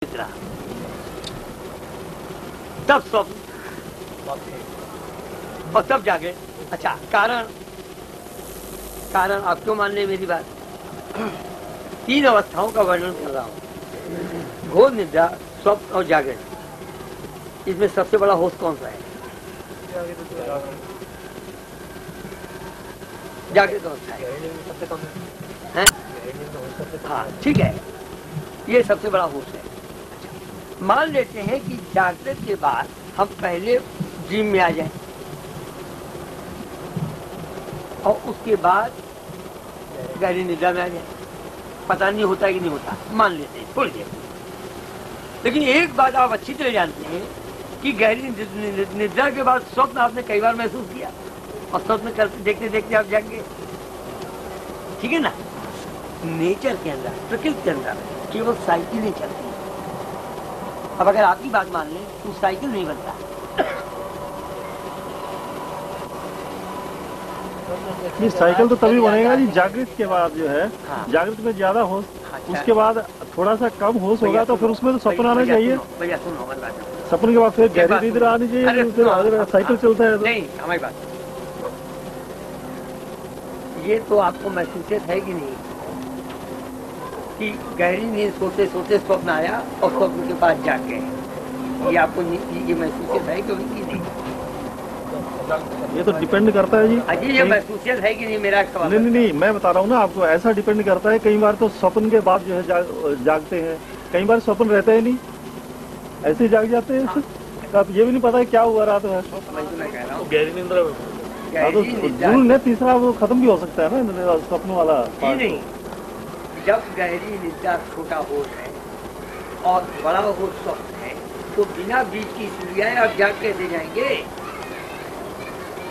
निद्रा, तब स्वप्न और तब जागे। अच्छा, कारण आप क्यों मान ले मेरी बात? 3 अवस्थाओं का वर्णन कर रहा हूँ, घोर निद्रा, स्वप्न और जागरण। इसमें सबसे बड़ा होश कौन सा है? जागृत अवस्था है। हाँ, ठीक है, ये सबसे बड़ा होश है। मान लेते हैं कि जागृत के बाद हम पहले ड्रीम में आ जाएं और उसके बाद गहरी निद्रा में आ जाए। पता नहीं होता कि नहीं होता, मान लेते हैं थोड़ी देर। लेकिन एक बात आप अच्छी तरह जानते हैं कि गहरी निद्रा के बाद स्वप्न आपने कई बार महसूस किया और स्वप्न करते देखते देखते आप जाग गए। ठीक है ना? नेचर के अंदर, प्रकृति के अंदर केवल साइकिलें चलती हैं। अब अगर आपकी बात मान लें तो साइकिल नहीं बनता। ये साइकिल तो तभी बनेगा जी जागृत के बाद जो है। हाँ। जागृत में ज्यादा होश, उसके बाद थोड़ा सा कम होश होगा तो फिर उसमें तो सपना आना चाहिए। भैया सुनो, सपने के बाद फिर गहरी निद्रा आनी चाहिए, फिर साइकिल चलता है। नहीं, हमारी बात ये तो आपको महसूस है कि नहीं कि गहरी नींद सोते सोते स्वप्न आया और स्वप्न के पास जाग गए? ये आपको ये महसूस है कि नहीं? ये तो डिपेंड करता है जी। अजी, ये महसूस है कि नहीं मेरा सवाल? नहीं, मैं बता रहा हूँ ना आपको, ऐसा डिपेंड करता है। कई बार तो स्वप्न के बाद जो है जागते हैं, कई बार स्वप्न रहता ही नहीं, ऐसे ही जाग जाते हैं। अब ये भी नहीं पता है क्या हुआ रात में। गहरी निद्रा में तीसरा वो खत्म भी हो सकता है ना स्वप्न वाला। नहीं, जब गहरी निद्रा छोटा होश है और बड़ा होश स्वप्न है तो बिना बीच की सूर्याएं आप जाग कैसे जाएंगे?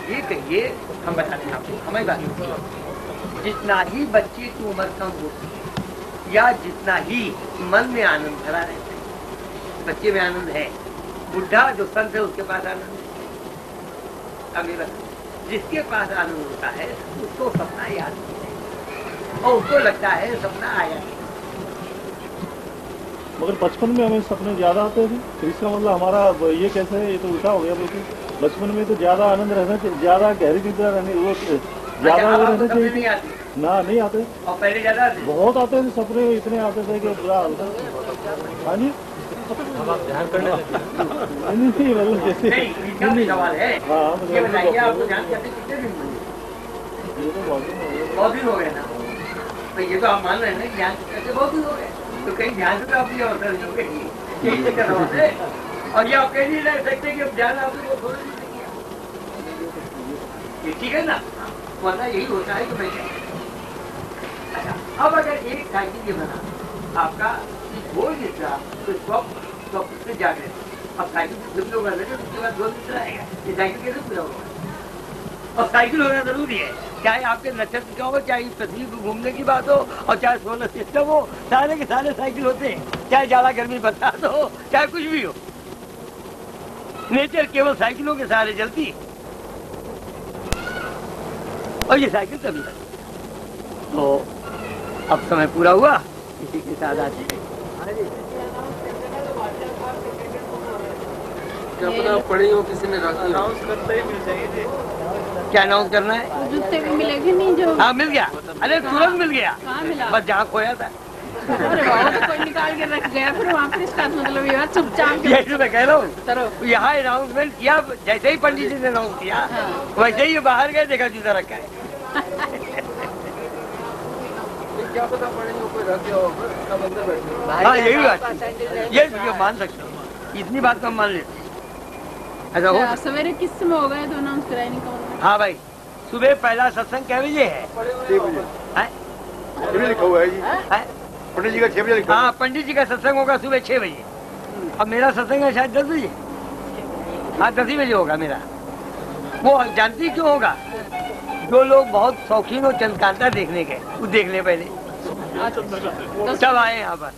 ये कहिए, हम बताते हैं आपको। हमारी बात, जितना ही बच्चे की उम्र कम होती है या जितना ही मन में आनंद भरा रहता है, बच्चे में आनंद है, बुढ़ा जो संत है उसके पास आनंद है। अब ये बता, जिसके पास आनंद होता है उसको सपना याद नहीं है और उसको लगता है सपना आया नहीं। मगर बचपन में हमें सपने ज्यादा आते थे, तो इसका मतलब हमारा ये कैसे है? ये तो उल्टा हो गया बिल्कुल। बचपन में तो ज्यादा आनंद रहना चाहिए, ज्यादा गहरी निद्रा रहनी, वो ज्यादा रहना चाहिए। ना, नहीं आते। और पहले ज्यादा बहुत आते थे सपने, इतने आते थे कि बुरा हाल था। हाँ जी, ध्यान करने नहीं, मतलब जैसे सवाल है। हाँ, ये बताइए, आपको ध्यान करते कितने दिन हुए? बहुत दिन हो गए ना। तो ये तो आप मान रहे हैं ना, ध्यान करते बहुत दिन हो गए, तो कहीं ध्यान से आप ये अवसर नहीं करिए। और ये आप कह नहीं रह सकते कि अब ध्यान आपने वो थोड़ा नहीं किया। ठीक है ना? वरना यही होता है कि मैं क्या। अच्छा, अब अगर एक साइकिल ये बना आपका घोर निद्रा तो स्वप्न से जागृत, अब साइकिल जब लोग रहते हैं उसके बाद घोर निद्रा आएगा, ये साइकिल कैसे पूरा होगा? और साइकिल होना जरूरी है, चाहे आपके नक्षत्र का हो, चाहे पृथ्वी को घूमने की बात हो और चाहे सोलर सिस्टम हो, सारे के सारे साइकिल होते हैं। चाहे ज्यादा गर्मी बरसात हो, चाहे कुछ भी हो, नेचर केवल साइकिलों के सहारे चलती है। और ये साइकिल कभी तो अब समय पूरा हुआ, इसी के साथ आज पड़ी हो किसी ने अनाउंस करते ही मिल जाएगी। क्या अनाउंस करना है? जूते भी मिलेंगे नहीं जो? हाँ, मिल गया। अरे तुरंत मिल गया। कहाँ मिला? बस जहाँ खोया था। अरे वाह, तो कोई निकाल के रख गया फिर वहाँ पे इसका मतलब ये चुपचाप। यही तो मैं कह रहा हूँ, यहाँ अनाउंसमेंट किया, जैसे ही पंडित जी ने अनाउंस किया वैसे ही बाहर गए, देखा जूता रखा है। क्या पता पड़ेगा कोई रख गया होगा, सब अंदर बैठे। हाँ, यही बात, ये मान सकते हो, इतनी बात तो हम मान लेते। ऐसा हो सवेरे किस समय होगा ये तो अनाउंस कराया नहीं कौन? हाँ भाई, सुबह पहला सत्संग क्या बजे है? 6 बजे लिखा हुआ है जी। पंडित जी का 6 बजे लिखा। हाँ, पंडित जी का सत्संग होगा सुबह 6 बजे। अब मेरा सत्संग है शायद 10 बजे। हाँ, 10 ही बजे होगा मेरा। वो जानती क्यों होगा? जो लोग बहुत शौकीन हो चंद्रकांता देखने के, वो देख ले पहले, सब आए यहाँ पर,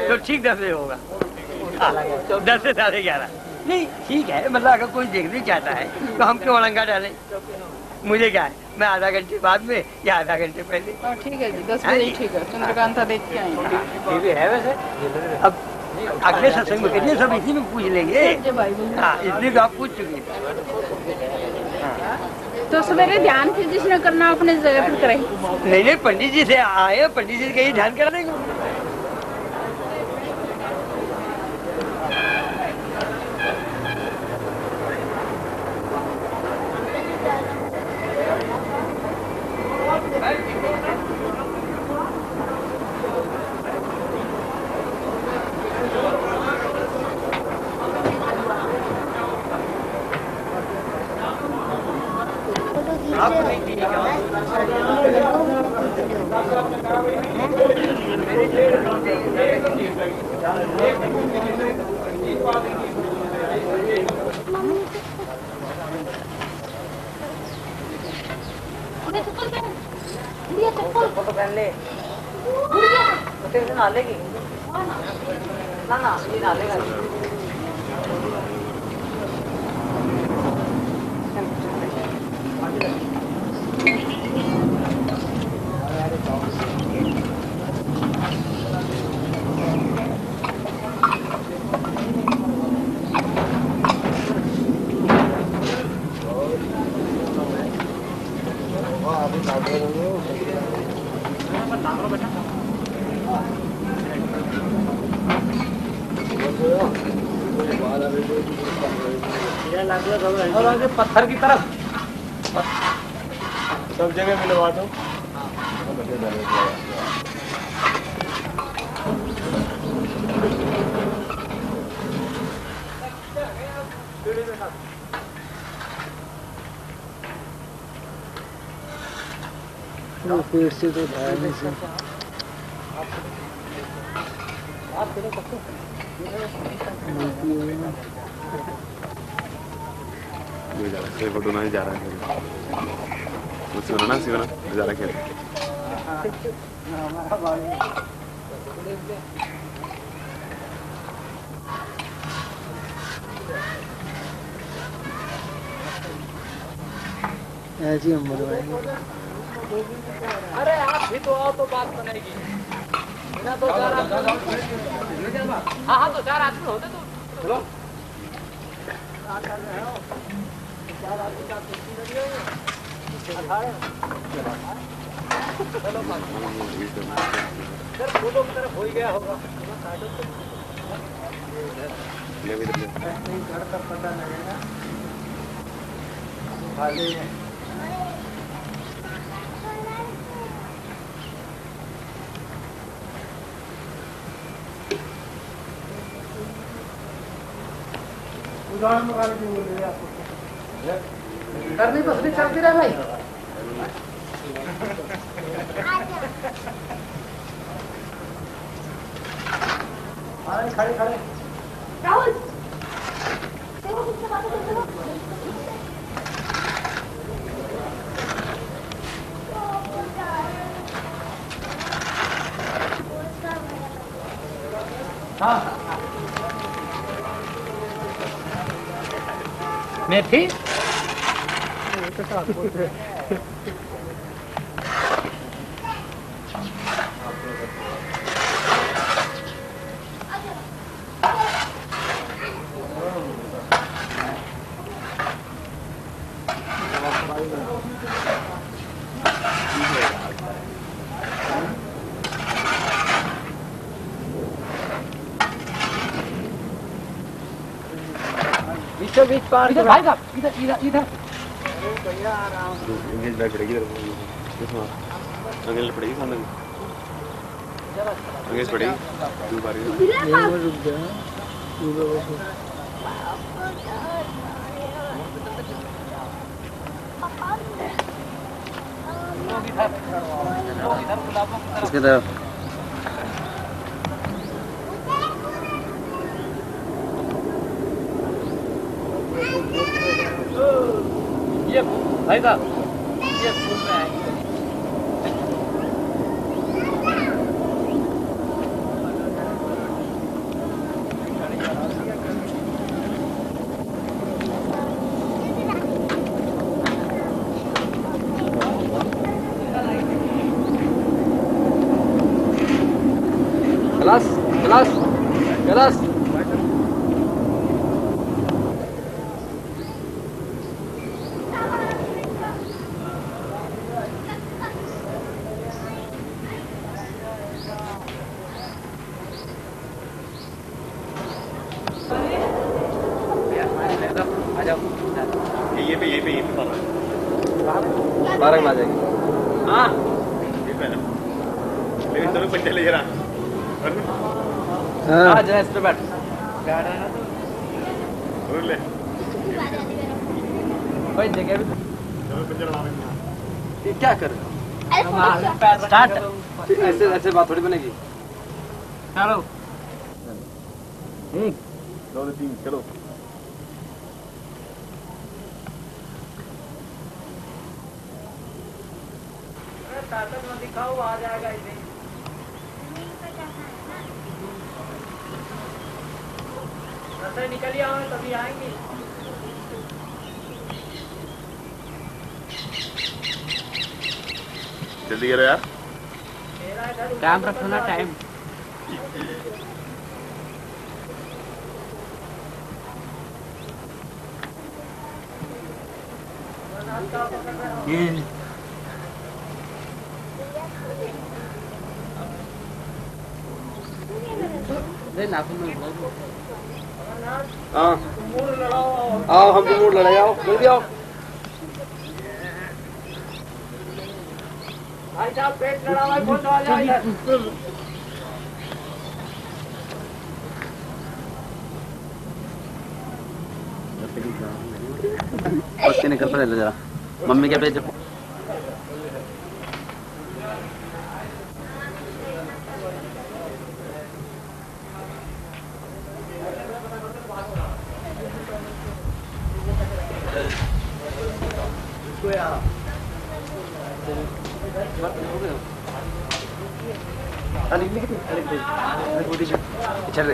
तो ठीक 10 बजे होगा। 10 से 11:30। नहीं, ठीक है, मतलब अगर कोई देखने चाहता है तो हम क्यों अड़ंगा डालें? मुझे क्या है, मैं आधा घंटे बाद में या आधा घंटे पहले। ठीक है जी, 10 बजे ठीक है, चंद्रकांता देख के आएंगे। ये भी है वैसे। अब अगले सत्संग में करिए, सब इसी में पूछ लेंगे। हाँ, इसलिए तो आप पूछ चुके। तो सवेरे ध्यान फिर जिसने करना अपने जगह पर करे। नहीं, पंडित जी से आए, पंडित जी कहीं ध्यान करा देंगे। और आगे पत्थर की तरफ सब जगह मिलवा दो। पेड़ से तो नहीं से फोटो नहीं जा रहा है, मुझसे ना सिवना जा रहा है। ऐसी हम बनवाएंगे। अरे आप भी तो आओ तो बात बनेगी। बिना दो चार आदमी, हाँ हाँ, तो चार आदमी होते तो चलो। सर फूलों की तरफ हो ही गया होगा। घर का पता लगेगा खाली है। उदाहरण बोल रहे आपको करनी बसनी चलती रहे भाई। खड़े खड़े राहुल हाँ मैं थी बीचों बीच पार इधर भाई साहब, इधर इधर इधर इंग्लिश बैग पड़ेगी इधर, अंग्रेज पड़ेगी सामने, अंग्रेज पड़ेगी तू बारी रुक जा। इसके तरफ ये भाई साहब, ये फूल में आएंगे। क्लास क्लास क्लास जाओ। ये पे 12 में आ जाएगी। हाँ ये पे ना लेकिन दोनों बच्चे ले जरा हाँ जरा इस पे बैठ। और ले कोई जगह भी दोनों बच्चे लड़ा रहे ये क्या कर रहे हो? स्टार्ट। ऐसे ऐसे बात थोड़ी बनेगी। चलो 1 2 3 चलो ताकत मत दिखाओ, आ जाएगा इसे। रस्ते निकल आओ तभी आएंगे। जल्दी करो यार। टाइम रखो ना, टाइम। हाँ आओ हम तो मूड लड़ाई आओ जल्दी आओ। भाई साहब पेट लड़ा हुआ है, कौन सा आ जाए इधर। बच्चे निकल पड़े जरा मम्मी के पेज। चल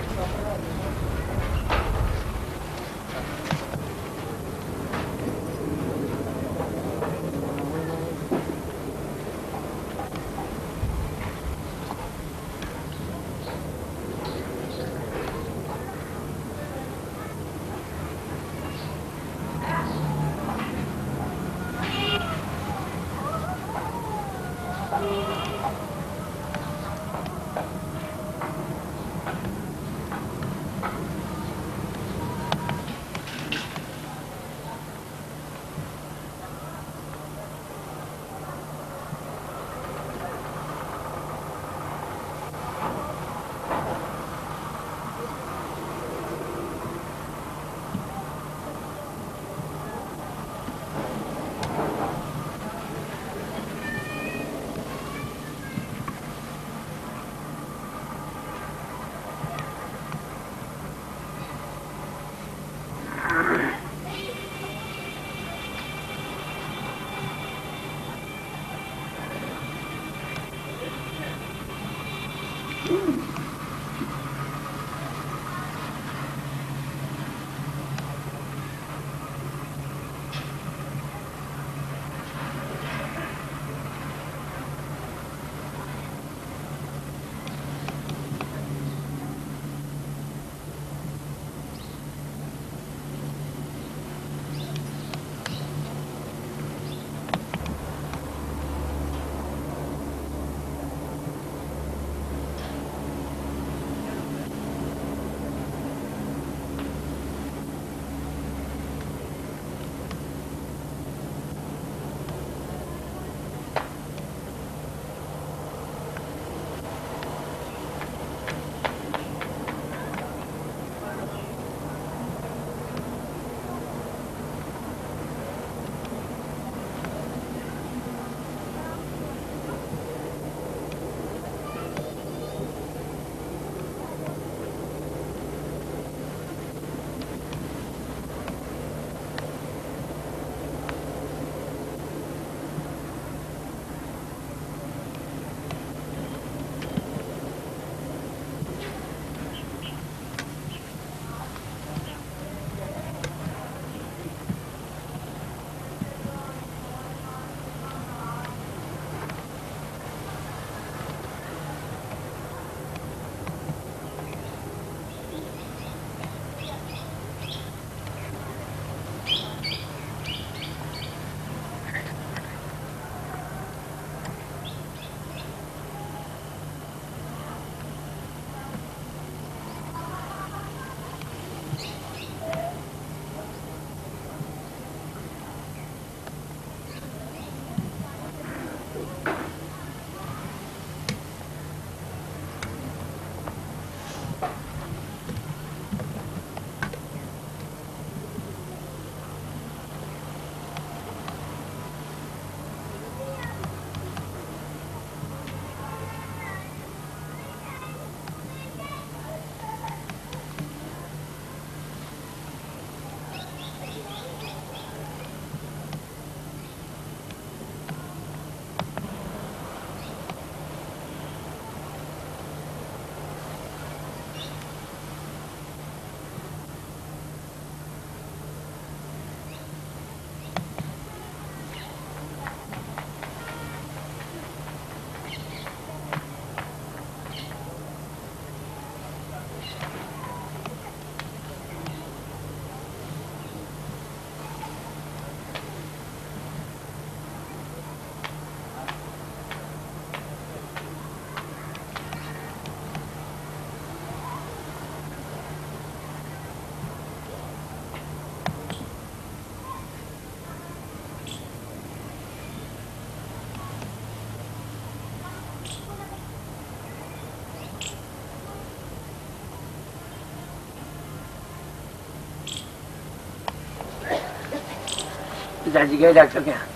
पिताजी गए डॉक्टर के यहाँ।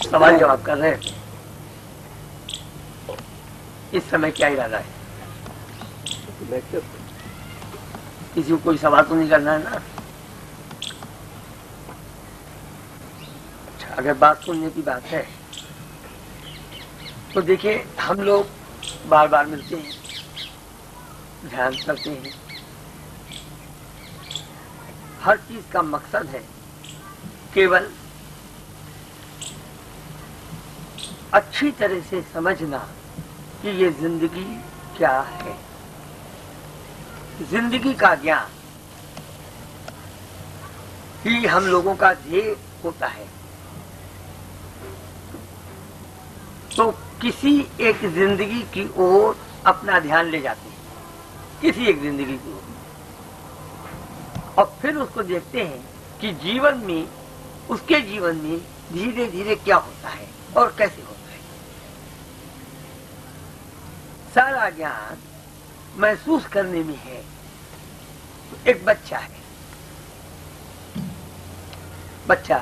सवाल जवाब कर रहे हैं। इस समय क्या इरादा है? किसी को कोई सवाल तो नहीं करना है ना? अच्छा, अगर बात सुनने की बात है तो देखिए, हम लोग बार बार मिलते हैं, ध्यान करते हैं। हर चीज का मकसद है केवल अच्छी तरह से समझना कि ये जिंदगी क्या है। जिंदगी का ज्ञान ही हम लोगों का ध्येय होता है। तो किसी एक जिंदगी की ओर अपना ध्यान ले जाते हैं, किसी एक जिंदगी की ओर, और फिर उसको देखते हैं कि जीवन में, उसके जीवन में धीरे धीरे क्या होता है और कैसे होता है। सारा ज्ञान महसूस करने में है। एक बच्चा है, बच्चा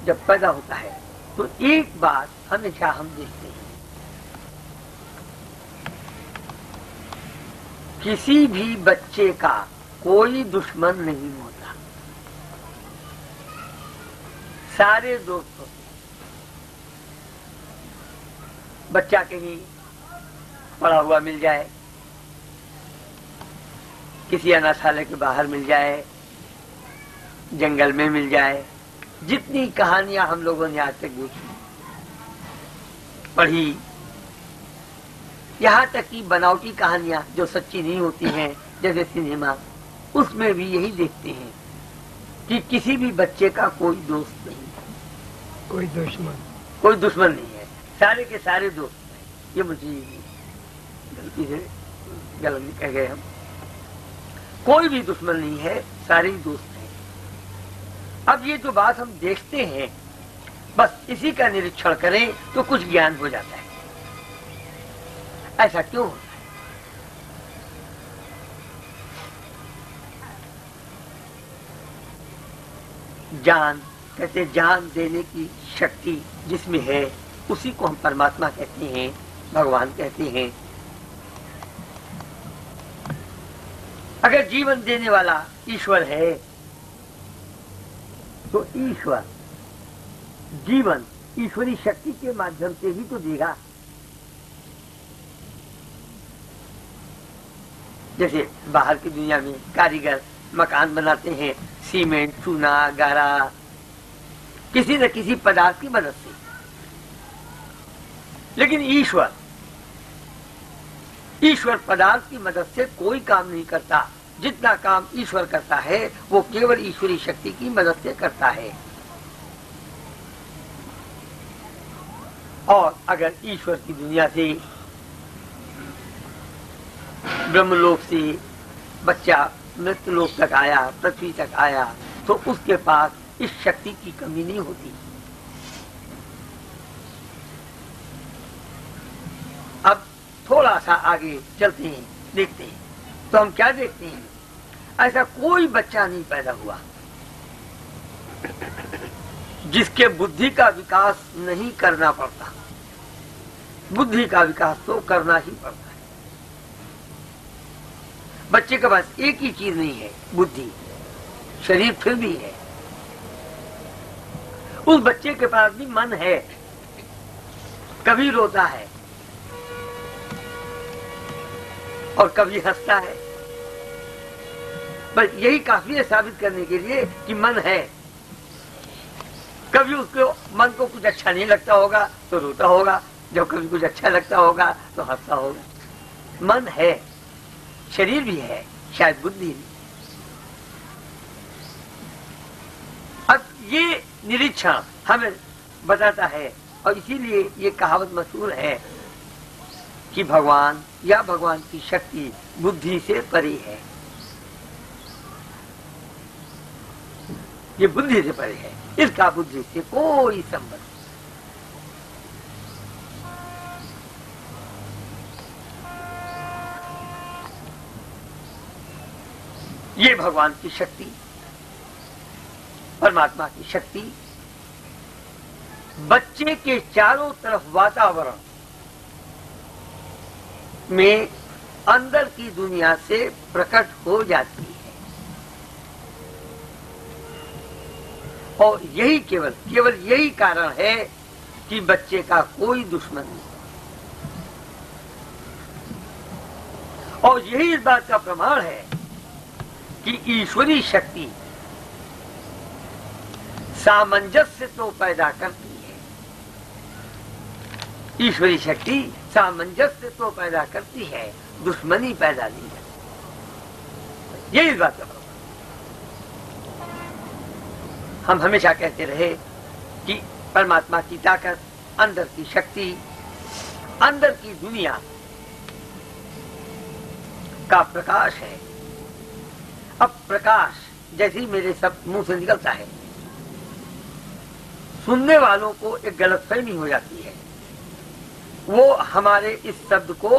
जब पैदा होता है तो एक बात हमेशा हम देखते हैं, किसी भी बच्चे का कोई दुश्मन नहीं होता, सारे दोस्त होते। बच्चा कहीं पड़ा हुआ मिल जाए, किसी अनाथालय के बाहर मिल जाए, जंगल में मिल जाए, जितनी कहानियां हम लोगों ने आज तक देखी, पढ़ी, यहाँ तक कि बनावटी कहानियां जो सच्ची नहीं होती हैं, जैसे सिनेमा, उसमें भी यही देखते हैं कि किसी भी बच्चे का कोई दोस्त नहीं, कोई दुश्मन नहीं है, सारे के सारे दोस्त हैं। ये मुझे गलती से गलत कह गए हम। कोई भी दुश्मन नहीं है, सारे ही दोस्त हैं। अब ये जो बात हम देखते हैं, बस इसी का निरीक्षण करें तो कुछ ज्ञान हो जाता है। ऐसा क्यों होता है? जान कहते, जान देने की शक्ति जिसमें है उसी को हम परमात्मा कहते हैं, भगवान कहते हैं। अगर जीवन देने वाला ईश्वर है तो ईश्वर जीवन ईश्वरी शक्ति के माध्यम से ही तो देगा। जैसे बाहर की दुनिया में कारीगर मकान बनाते हैं, सीमेंट, चूना, गारा, किसी न किसी पदार्थ की मदद से। लेकिन ईश्वर पदार्थ की मदद से कोई काम नहीं करता। जितना काम ईश्वर करता है वो केवल ईश्वरी शक्ति की मदद से करता है। और अगर ईश्वर की दुनिया से, ब्रह्मलोक से बच्चा मृत्युलोक तक आया, पृथ्वी तक आया, तो उसके पास इस शक्ति की कमी नहीं होती। अब थोड़ा सा आगे चलते हैं, देखते हैं, तो हम क्या देखते हैं? ऐसा कोई बच्चा नहीं पैदा हुआ जिसके बुद्धि का विकास नहीं करना पड़ता। बुद्धि का विकास तो करना ही पड़ता है। बच्चे के पास एक ही चीज नहीं है, बुद्धि। शरीर फिर भी है। उस बच्चे के पास भी मन है, कभी रोता है और कभी हंसता है। बस यही काफी है साबित करने के लिए कि मन है। कभी उसको मन को कुछ अच्छा नहीं लगता होगा तो रोता होगा, जब कभी कुछ अच्छा लगता होगा तो हंसता होगा। मन है, शरीर भी है, शायद बुद्धि नहीं। अब ये निरीक्षण हमें बताता है, और इसीलिए ये कहावत मशहूर है कि भगवान या भगवान की शक्ति बुद्धि से परे है। ये बुद्धि से परे है, इसका बुद्धि से कोई संबंध। ये भगवान की शक्ति, परमात्मा की शक्ति बच्चे के चारों तरफ वातावरण में अंदर की दुनिया से प्रकट हो जाती है। और यही केवल यही कारण है कि बच्चे का कोई दुश्मन नहीं। और यही इस बात का प्रमाण है कि ईश्वरी शक्ति सामंजस्य तो पैदा करती है। ईश्वरी शक्ति सामंजस्य तो पैदा करती है, दुश्मनी पैदा नहीं करती। यही इस बात का प्रमाण। हम हमेशा कहते रहे कि परमात्मा की ताकत, अंदर की शक्ति, अंदर की दुनिया का प्रकाश है। अब प्रकाश जैसे ही मेरे सब मुंह से निकलता है, सुनने वालों को एक गलतफहमी हो जाती है। वो हमारे इस शब्द को